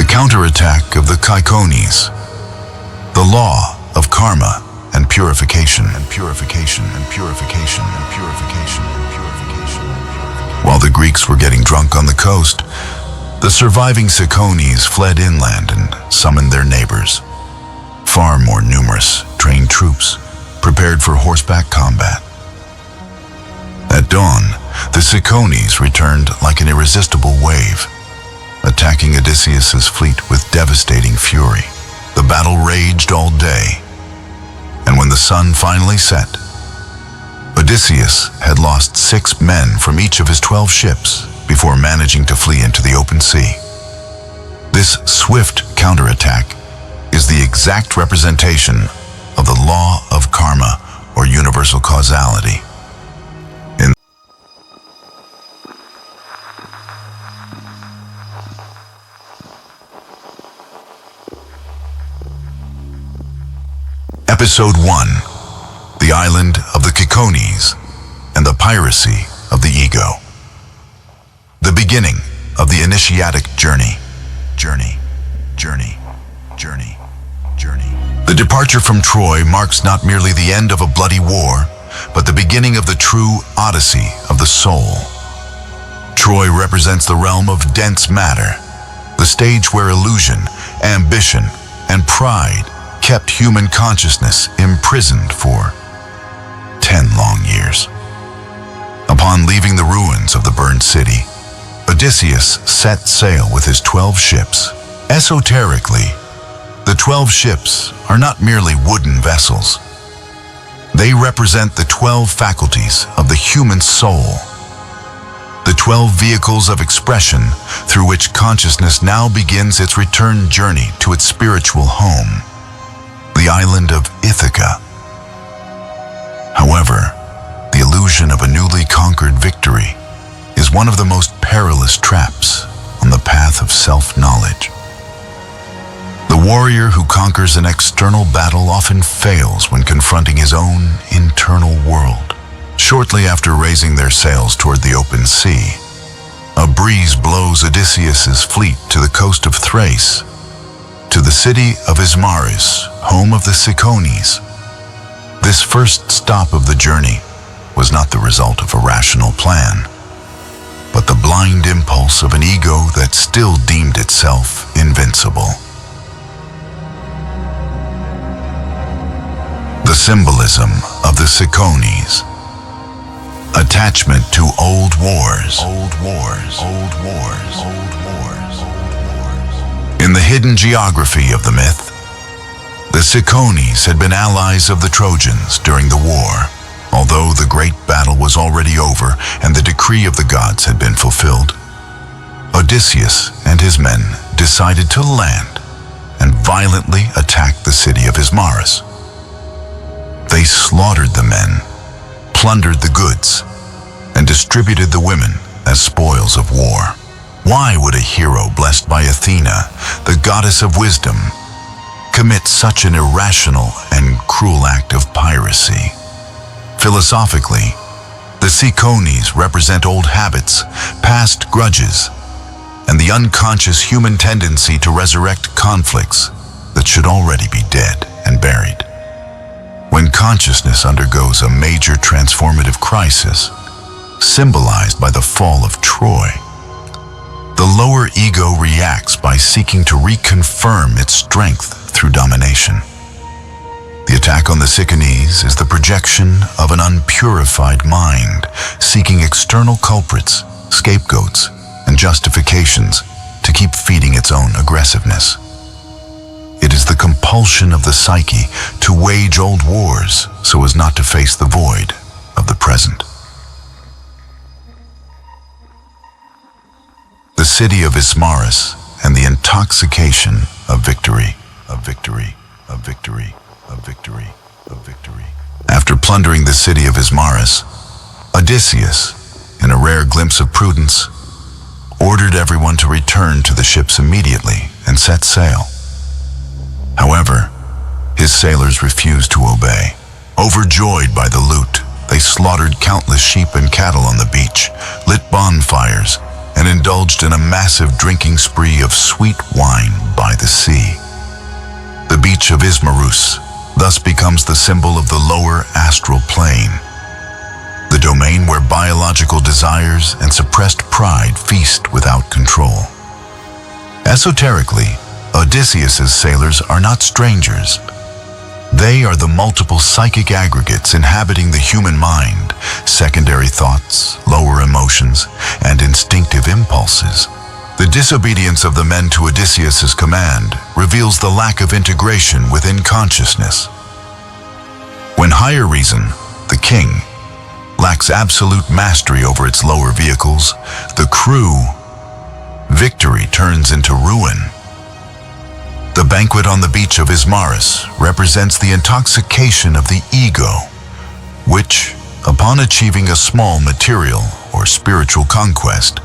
counterattack of the Cicones, the law of karma and purification and purification and purification and purification and purification. While the Greeks were getting drunk on the coast, the surviving Cicones fled inland and summoned their neighbors. Far more numerous, trained troops, prepared for horseback combat. At dawn, the Cicones returned like an irresistible wave, attacking Odysseus's fleet with devastating fury. The battle raged all day, and when the sun finally set, Odysseus had lost 6 men from each of his 12 ships before managing to flee into the open sea. This swift counterattack is the exact representation of the law of karma or universal causality. Episode 1, The Island of the Cicones and the Piracy of the Ego. The beginning of the initiatic journey. The departure from Troy marks not merely the end of a bloody war, but the beginning of the true Odyssey of the soul. Troy represents the realm of dense matter, the stage where illusion, ambition, and pride kept human consciousness imprisoned for 10 long years. Upon leaving the ruins of the burned city, Odysseus set sail with his 12 ships. Esoterically, the 12 ships are not merely wooden vessels. They represent the 12 faculties of the human soul, the 12 vehicles of expression through which consciousness now begins its return journey to its spiritual home, the island of Ithaca. However, the illusion of a newly conquered victory is one of the most perilous traps on the path of self-knowledge. The warrior who conquers an external battle often fails when confronting his own internal world. Shortly after raising their sails toward the open sea, a breeze blows Odysseus's fleet to the coast of Thrace, to the city of Ismaris, home of the Cicones. This first stop of the journey was not the result of a rational plan, but the blind impulse of an ego that still deemed itself invincible. The symbolism of the Cicones. Attachment to old wars. In the hidden geography of the myth, the Cicones had been allies of the Trojans during the war. Although the great battle was already over and the decree of the gods had been fulfilled, Odysseus and his men decided to land and violently attack the city of Ismaris. They slaughtered the men, plundered the goods, and distributed the women as spoils of war. Why would a hero blessed by Athena, the goddess of wisdom, commit such an irrational and cruel act of piracy? Philosophically, the Cicones represent old habits, past grudges, and the unconscious human tendency to resurrect conflicts that should already be dead and buried. When consciousness undergoes a major transformative crisis, symbolized by the fall of Troy, the lower ego reacts by seeking to reconfirm its strength through domination. The attack on the Cicones is the projection of an unpurified mind, seeking external culprits, scapegoats, and justifications to keep feeding its own aggressiveness. It is the compulsion of the psyche to wage old wars so as not to face the void of the present. The city of Ismaris and the intoxication of victory. After plundering the city of Ismaris, Odysseus, in a rare glimpse of prudence, ordered everyone to return to the ships immediately and set sail. However, his sailors refused to obey. Overjoyed by the loot, they slaughtered countless sheep and cattle on the beach, lit bonfires, and indulged in a massive drinking spree of sweet wine sea. The beach of Ismarus thus becomes the symbol of the lower astral plane, the domain where biological desires and suppressed pride feast without control. Esoterically, Odysseus's sailors are not strangers. They are the multiple psychic aggregates inhabiting the human mind, secondary thoughts, lower emotions, and instinctive impulses. The disobedience of the men to Odysseus's command reveals the lack of integration within consciousness. When higher reason, the king, lacks absolute mastery over its lower vehicles, the crew, victory turns into ruin. The banquet on the beach of Ismarus represents the intoxication of the ego, which, upon achieving a small material or spiritual conquest,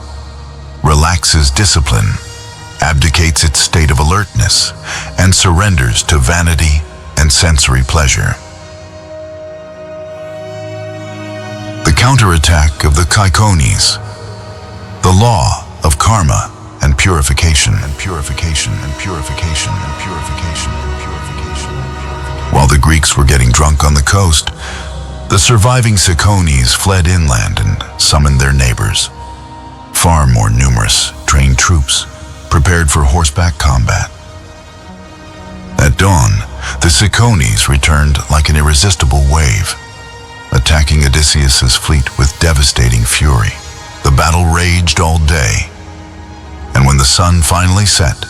relaxes discipline, abdicates its state of alertness, and surrenders to vanity and sensory pleasure. The counterattack of the Cicones, the law of karma and purification, and purification, and purification, and purification, and purification, and purification. While the Greeks were getting drunk on the coast, the surviving Cicones fled inland and summoned their neighbors. Far more numerous, trained troops, prepared for horseback combat. At dawn, the Cicones returned like an irresistible wave, attacking Odysseus's fleet with devastating fury. The battle raged all day, and when the sun finally set,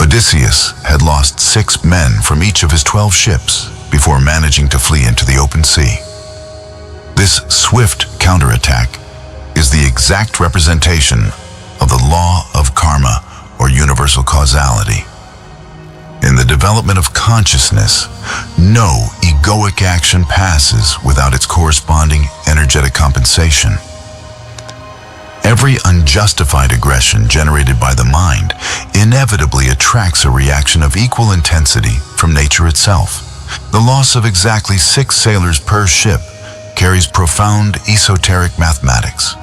Odysseus had lost 6 men from each of his 12 ships before managing to flee into the open sea. This swift counterattack is the exact representation of the law of karma or universal causality. In the development of consciousness, no egoic action passes without its corresponding energetic compensation. Every unjustified aggression generated by the mind inevitably attracts a reaction of equal intensity from nature itself. The loss of exactly 6 sailors per ship carries profound esoteric mathematics.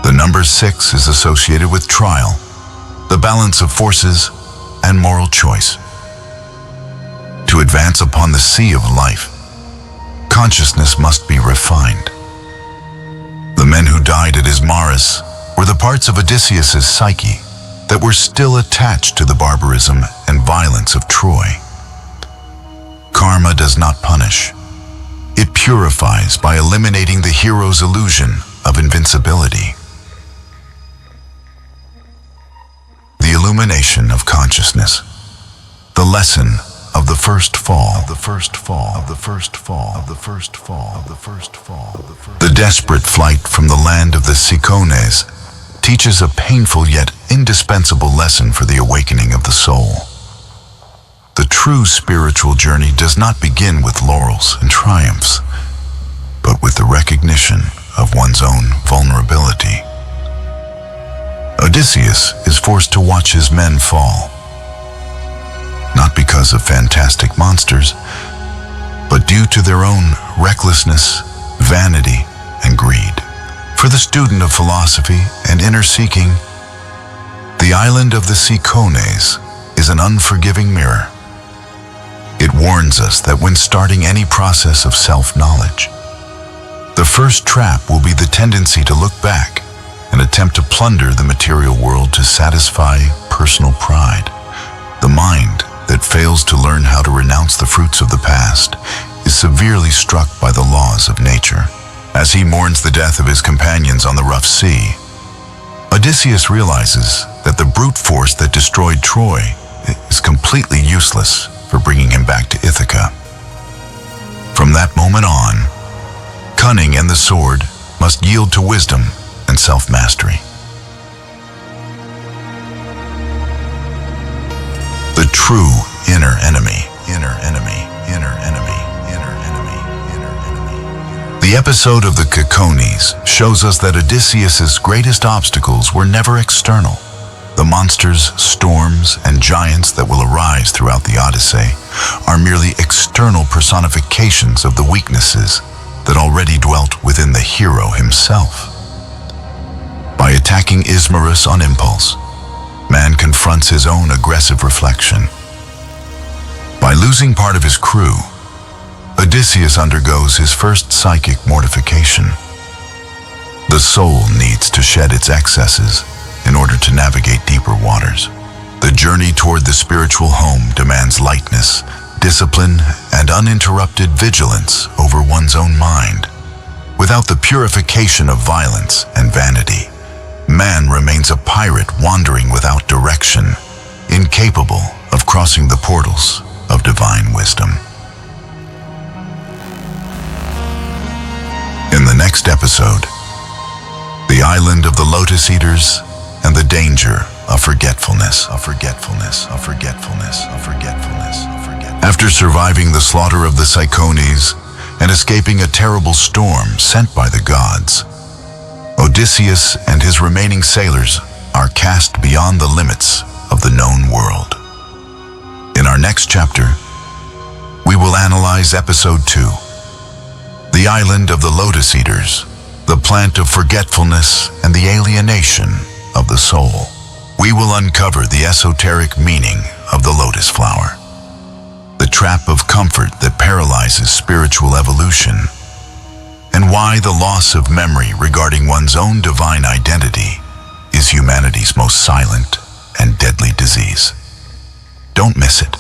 The number 6 is associated with trial, the balance of forces, and moral choice. To advance upon the sea of life, consciousness must be refined. The men who died at Ismarus were the parts of Odysseus's psyche that were still attached to the barbarism and violence of Troy. Karma does not punish. It purifies by eliminating the hero's illusion of invincibility. The illumination of consciousness, the lesson of the first fall, the first fall, of the first fall, of the first fall, of the first fall, of the first. The desperate flight from the land of the Cicones teaches a painful yet indispensable lesson for the awakening of the soul. The true spiritual journey does not begin with laurels and triumphs, but with the recognition of one's own vulnerability. Odysseus is forced to watch his men fall, not because of fantastic monsters, but due to their own recklessness, vanity, and greed. For the student of philosophy and inner seeking, the island of the Cicones is an unforgiving mirror. It warns us that when starting any process of self-knowledge, the first trap will be the tendency to look back and attempt to plunder the material world to satisfy personal pride. The mind that fails to learn how to renounce the fruits of the past is severely struck by the laws of nature. As he mourns the death of his companions on the rough sea, Odysseus realizes that the brute force that destroyed Troy is completely useless for bringing him back to Ithaca. From that moment on, cunning and the sword must yield to wisdom and self-mastery. The true inner enemy, inner enemy, inner enemy, inner enemy, inner enemy. The episode of the Cicones shows us that Odysseus's greatest obstacles were never external. The monsters, storms, and giants that will arise throughout the Odyssey are merely external personifications of the weaknesses that already dwelt within the hero himself. By attacking Ismarus on impulse, man confronts his own aggressive reflection. By losing part of his crew, Odysseus undergoes his first psychic mortification. The soul needs to shed its excesses in order to navigate deeper waters. The journey toward the spiritual home demands lightness, discipline, and uninterrupted vigilance over one's own mind. Without the purification of violence and vanity, man remains a pirate wandering without direction, incapable of crossing the portals of divine wisdom. In the next episode, the island of the Lotus Eaters and the danger of forgetfulness. After surviving the slaughter of the Cicones and escaping a terrible storm sent by the gods, Odysseus and his remaining sailors are cast beyond the limits of the known world. In our next chapter, we will analyze episode 2, the island of the Lotus Eaters, the plant of forgetfulness and the alienation of the soul. We will uncover the esoteric meaning of the lotus flower, the trap of comfort that paralyzes spiritual evolution, and why the loss of memory regarding one's own divine identity is humanity's most silent and deadly disease. Don't miss it.